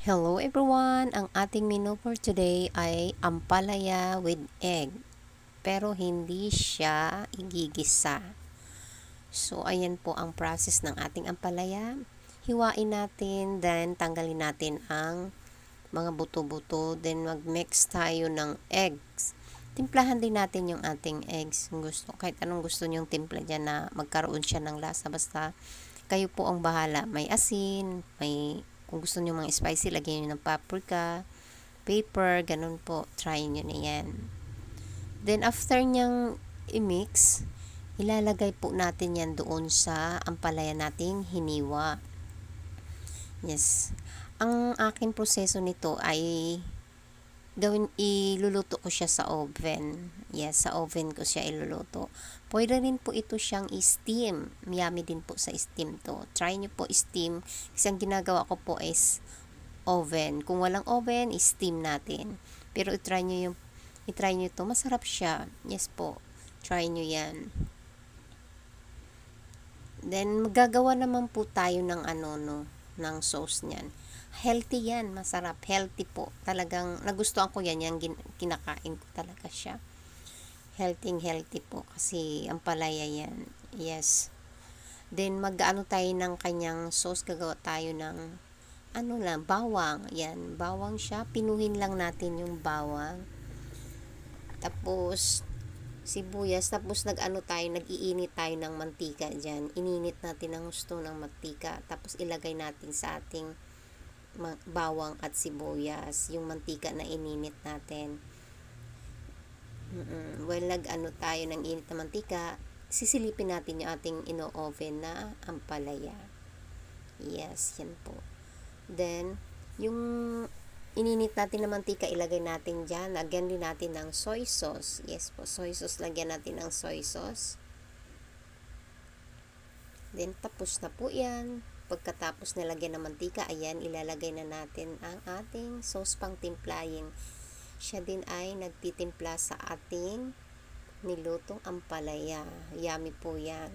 Hello everyone! Ang ating menu for today ay ampalaya with egg. Pero hindi siya igigisa. So, ayan po ang process ng ating ampalaya. Hiwain natin, then tanggalin natin ang mga buto-buto. Then mag-mix tayo ng eggs. Timplahan din natin yung ating eggs. Kahit anong gusto nyong timpla dyan na magkaroon siya ng lasa. Basta kayo po ang bahala. May asin, kung gusto niyo mga spicy, lagyan niyo ng paprika, pepper, ganun po. Try niyo na yan. Then, after niyang i-mix, ilalagay po natin yan doon sa ampalaya nating hiniwa. Yes. Ang aking proseso nito ay iluluto ko siya sa oven. Yes, sa oven ko siya iluluto. Pwede rin po ito siyang steam. Yummy din po sa steam to. Try nyo po steam. Kasi ang ginagawa ko po is oven. Kung walang oven, steam natin. Pero i-try nyo ito. Masarap siya. Yes po. Try nyo yan. Then, magagawa naman po tayo ng ng sauce niyan. Healthy yan, masarap, healthy po. Talagang nagustuhan ko yan, kinakain ko talaga siya. Healthy po kasi ampalaya yan. Yes. Then tayo ng kanyang sauce, gagawa tayo ng bawang. Yan, bawang siya. Pinuhin lang natin yung bawang. Tapos sibuyas, tapos nag-iinit tayo ng mantika diyan. Ininit natin ang gusto ng mantika, tapos ilagay natin sa ating bawang at sibuyas, yung mantika na ininit natin. Well, tayo ng init na mantika, sisilipin natin yung ating ino-oven na ampalaya. Yes, yan po. Then, yung ininit natin na mantika, ilagay natin dyan. Lagyan din natin ng soy sauce. Yes po, soy sauce. Lagyan natin ng soy sauce. Then, tapos na po yan. Pagkatapos nilagyan ng mantika, ayan, ilalagay na natin ang ating sauce pang timplahin. Siya din ay nagtitimpla sa ating nilutong ampalaya. Yummy po yan.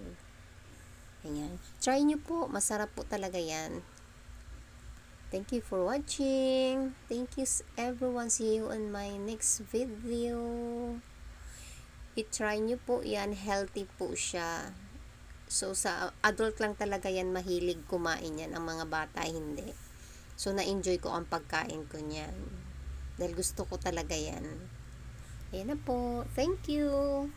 Ayan. Try nyo po. Masarap po talaga yan. Thank you for watching. Thank you everyone. See you on my next video. I-try nyo po yan. Healthy po siya. So, sa adult lang talaga yan mahilig kumain yan. Ang mga bata, hindi. So, na-enjoy ko ang pagkain ko niyan. Dahil gusto ko talaga yan. Ayan na po. Thank you!